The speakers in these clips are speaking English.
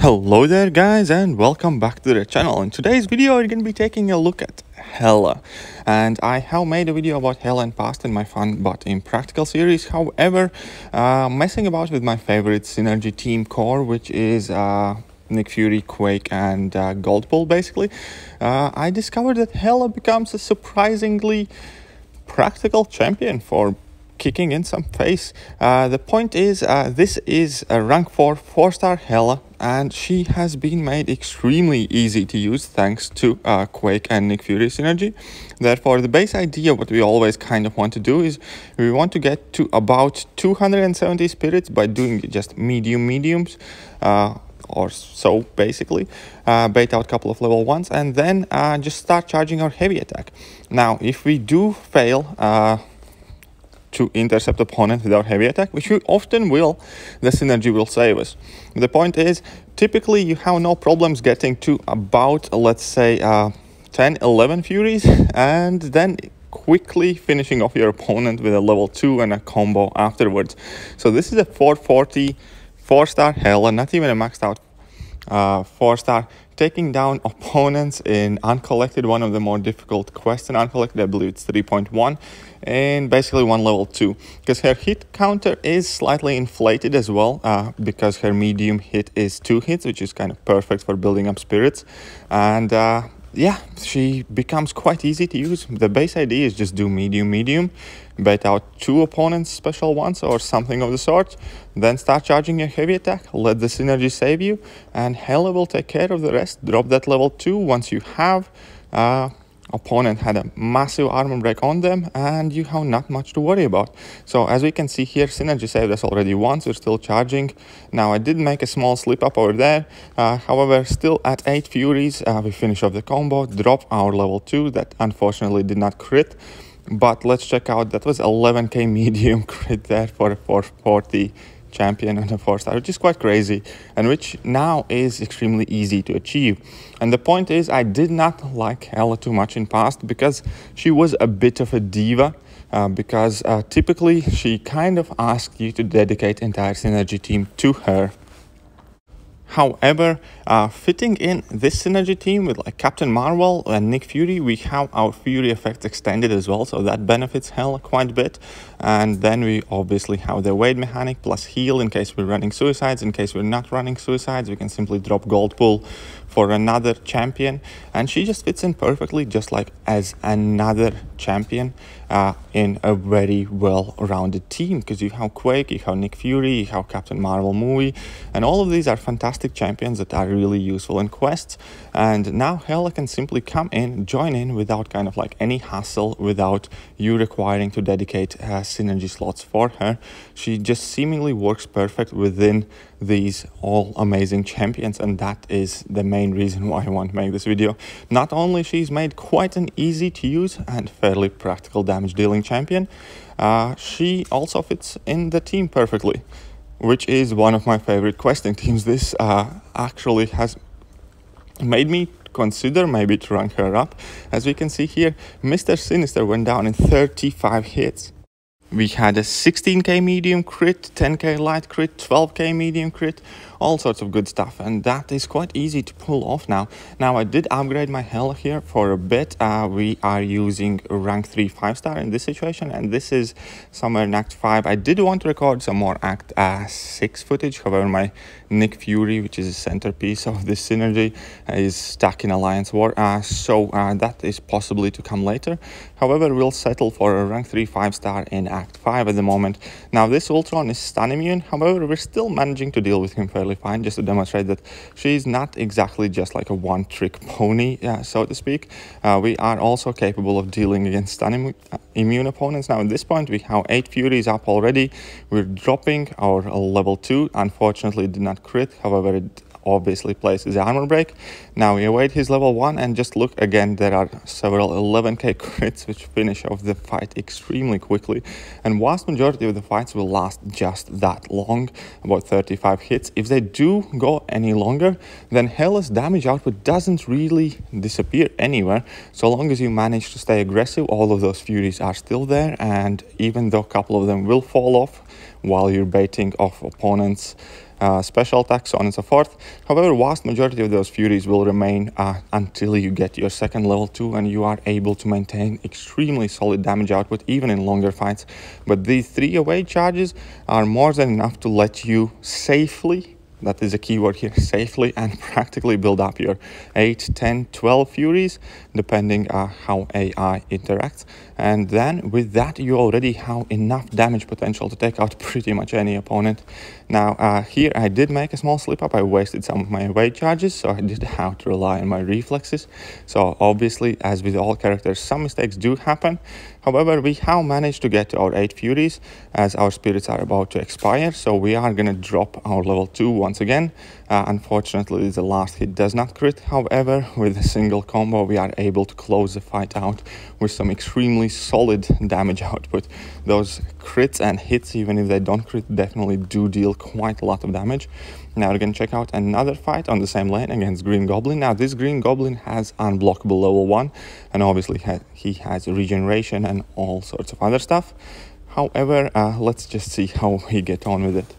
Hello there guys, and welcome back to the channel. In today's video we're going to be taking a look at Hela, and I have made a video about Hela in past in my fun but impractical series. However, messing about with my favorite synergy team core, which is Nick Fury, Quake and Goldpool basically, I discovered that Hela becomes a surprisingly practical champion for kicking in some face. The point is, this is a rank 4 4-star Hela, and she has been made extremely easy to use thanks to Quake and Nick Fury synergy. Therefore, the base idea, what we always kind of want to do is we want to get to about 270 spirits by doing just mediums, or so basically, bait out a couple of level 1s and then just start charging our heavy attack. Now, if we do fail to intercept opponent with our heavy attack, which we often will, the synergy will save us. The point is, typically you have no problems getting to about, let's say, 10-11 furies, and then quickly finishing off your opponent with a level 2 and a combo afterwards. So this is a 440 4-star Hela, not even a maxed out 4-star, taking down opponents in uncollected, one of the more difficult quests in uncollected. I believe it's 3.1, and basically one level 2, because her hit counter is slightly inflated as well, because her medium hit is 2 hits, which is kind of perfect for building up spirits. And yeah, she becomes quite easy to use. The base idea is just do medium, bait out 2 opponents special ones or something of the sort, then start charging your heavy attack, let the synergy save you, and Hela will take care of the rest. Drop that level 2 once you have opponent had a massive armor break on them, and you have not much to worry about. So as we can see here, synergy saved us already once. We're still charging. Now I did make a small slip up over there, however still at 8 furies we finish off the combo, drop our level 2 that unfortunately did not crit, but let's check out, that was 11k medium crit there for a 440 champion and a 4-star, which is quite crazy, and which now is extremely easy to achieve. And the point is, I did not like Hela too much in past because she was a bit of a diva, because typically she kind of asked you to dedicate entire synergy team to her. However, fitting in this synergy team with like Captain Marvel and Nick Fury, we have our Fury effect extended as well, so that benefits Hela quite a bit. And then we obviously have the Wade mechanic plus heal in case we're running suicides. In case we're not running suicides, we can simply drop Goldpool for another champion, and she just fits in perfectly, just like as another champion in a very well-rounded team, because you have Quake, you have Nick Fury, you have Captain Marvel movie, and all of these are fantastic champions that are really useful in quests. And now Hela can simply come in, join in without kind of like any hassle, without you requiring to dedicate synergy slots for her. She just seemingly works perfect within these all amazing champions, and that is the main reason why I want to make this video. Not only she's made quite an easy to use and fairly practical damage dealing champion, she also fits in the team perfectly, which is one of my favorite questing teams. This actually has made me consider maybe to rank her up. As we can see here, Mr. Sinister went down in 35 hits. We had a 16k medium crit, 10k light crit, 12k medium crit, all sorts of good stuff, and that is quite easy to pull off now. Now I did upgrade my Hela here for a bit. We are using rank 3 5-star in this situation, and this is somewhere in Act 5. I did want to record some more Act 6 footage, however my Nick Fury, which is a centerpiece of this synergy, is stuck in Alliance War, so that is possibly to come later. However, we'll settle for a rank 3 5-star in Act 5 at the moment. Now this Ultron is stun immune, however we're still managing to deal with him fairly fine, just to demonstrate that she's not exactly just like a one-trick pony, so to speak. We are also capable of dealing against stun immune opponents. Now at this point we have 8 furies up already. We're dropping our level 2, unfortunately it did not crit, however it obviously places the armor break. Now we await his level 1, and just look again, there are several 11k crits which finish off the fight extremely quickly, and vast majority of the fights will last just that long, about 35 hits. If they do go any longer, then Hela's damage output doesn't really disappear anywhere. So long as you manage to stay aggressive, all of those furies are still there, and even though a couple of them will fall off while you're baiting off opponents special attacks, so on and so forth. However, vast majority of those furies will remain until you get your second level 2 and you are able to maintain extremely solid damage output even in longer fights. But these 3 away charges are more than enough to let you safely, that is a key word here, safely and practically build up your 8, 10, 12 furies, depending how AI interacts. And then with that, you already have enough damage potential to take out pretty much any opponent. Now, here I did make a small slip up. I wasted some of my away charges, so I did have to rely on my reflexes. So obviously, as with all characters, some mistakes do happen. However, we have managed to get to our 8 furies as our spirits are about to expire. So we are going to drop our level 2 once again. Unfortunately, the last hit does not crit. However, with a single combo, we are able to close the fight out with some extremely solid damage output. Those crits and hits, even if they don't crit, definitely do deal quite a lot of damage. Now we're going to check out another fight on the same lane against Green Goblin. Now this Green Goblin has unblockable level 1, and obviously he has regeneration and all sorts of other stuff. However, let's just see how we get on with it.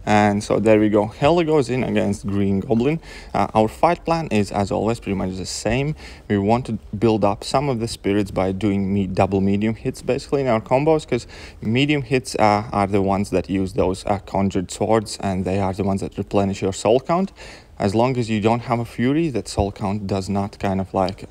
And so there we go. Hela goes in against Green Goblin. Our fight plan is, as always, pretty much the same. We want to build up some of the spirits by doing double medium hits, basically, in our combos, because medium hits are the ones that use those conjured swords, and they are the ones that replenish your soul count. As long as you don't have a fury, that soul count does not kind of like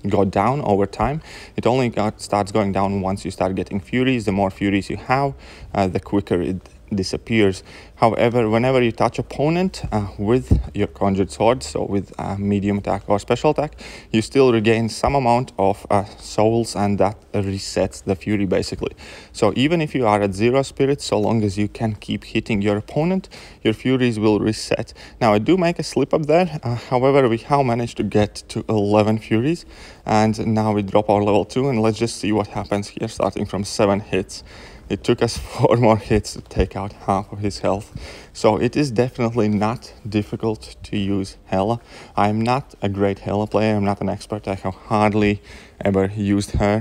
go down over time. It only starts going down once you start getting furies. The more furies you have, the quicker it disappears. However, whenever you touch opponent with your conjured sword, so with medium attack or special attack, you still regain some amount of souls, and that resets the fury basically. So even if you are at 0 spirits, so long as you can keep hitting your opponent, your furies will reset. Now I do make a slip up there. However, we have managed to get to 11 furies, and now we drop our level 2, and let's just see what happens here, starting from 7 hits. It took us 4 more hits to take out half of his health. So it is definitely not difficult to use Hela. I'm not a great Hela player. I'm not an expert. I have hardly ever used her,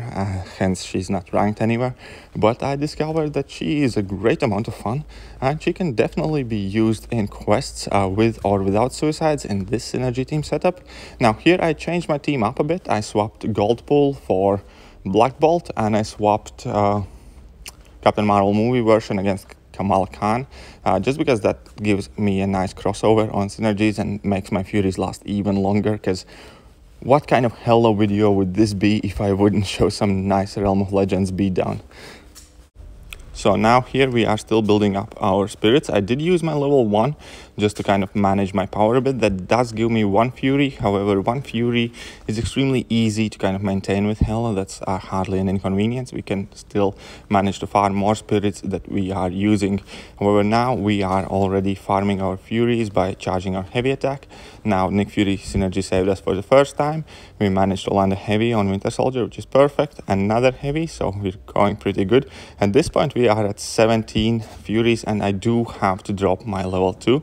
hence she's not ranked anywhere. But I discovered that she is a great amount of fun, and she can definitely be used in quests with or without suicides in this synergy team setup. Now here I changed my team up a bit. I swapped Gold Pool for Black Bolt, and I swapped Captain Marvel movie version against Kamal Khan, just because that gives me a nice crossover on synergies and makes my furies last even longer. Because what kind of Hela video would this be if I wouldn't show some nice Realm of Legends beatdown? So now here we are still building up our spirits. I did use my level 1 just to kind of manage my power a bit. That does give me 1 fury. However, 1 fury is extremely easy to kind of maintain with Hela. That's hardly an inconvenience. We can still manage to farm more spirits that we are using. However, now we are already farming our furies by charging our heavy attack. Now Nick Fury synergy saved us for the first time. We managed to land a heavy on Winter Soldier, which is perfect. Another heavy, so we're going pretty good. At this point we are at 17 furies, and I do have to drop my level 2,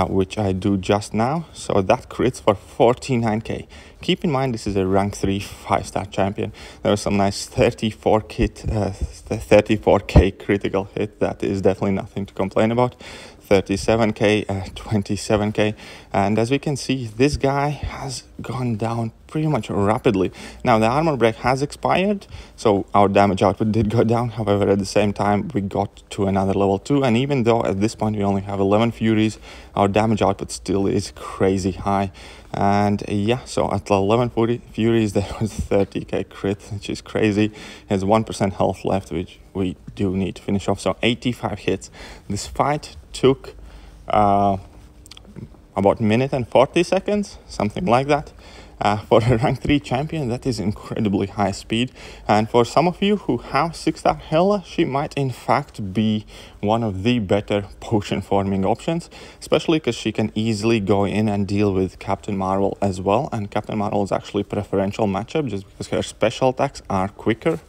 which I do just now. So that crits for 49k. Keep in mind, this is a rank 3 5-star champion. There was some nice 34k critical hit. That is definitely nothing to complain about. 37k, 27k, and as we can see, this guy has gone down pretty much rapidly. Now the armor break has expired, so our damage output did go down. However, at the same time, we got to another level 2, and even though at this point we only have 11 furies, our damage output still is crazy high. And yeah, so at 11 furies there was 30k crit, which is crazy. He has 1% health left, which we do need to finish off. So 85 hits. This fight took about a minute and 40 seconds, something like that. For a rank 3 champion, that is incredibly high speed. And for some of you who have 6-star Hela, she might in fact be one of the better potion forming options, especially because she can easily go in and deal with Captain Marvel as well. And Captain Marvel is actually a preferential matchup just because her special attacks are quicker.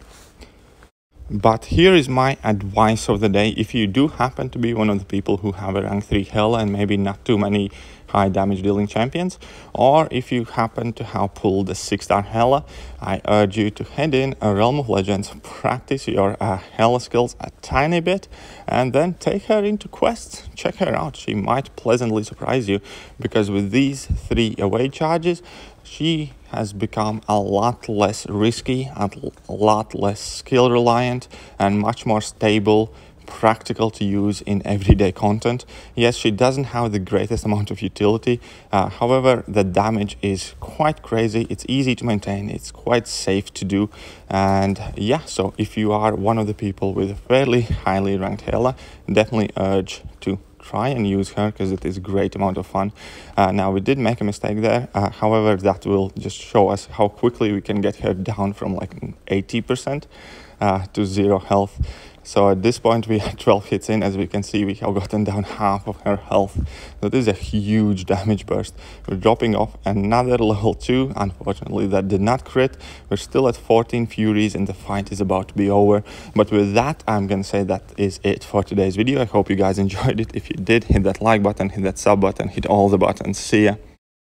But here is my advice of the day. If you do happen to be one of the people who have a rank 3 Hela and maybe not too many high damage dealing champions, or if you happen to have pulled the 6-star Hela, I urge you to head in a Realm of Legends, practice your Hela skills a tiny bit, and then take her into quests. Check her out. She might pleasantly surprise you, because with these 3 away charges, she has become a lot less risky, a lot less skill reliant, and much more stable, practical to use in everyday content. Yes, she doesn't have the greatest amount of utility, however the damage is quite crazy, it's easy to maintain, it's quite safe to do, and yeah, so if you are one of the people with a fairly highly ranked Hela, definitely urge to try and use her, because it is a great amount of fun. Now we did make a mistake there, however that will just show us how quickly we can get her down from like 80% to 0 health. So at this point we had 12 hits in. As we can see, we have gotten down half of her health. So this is a huge damage burst. We're dropping off another level 2. Unfortunately, that did not crit. We're still at 14 Furies and the fight is about to be over. But with that, I'm gonna say that is it for today's video. I hope you guys enjoyed it. If you did, hit that like button, hit that sub button, hit all the buttons. See ya.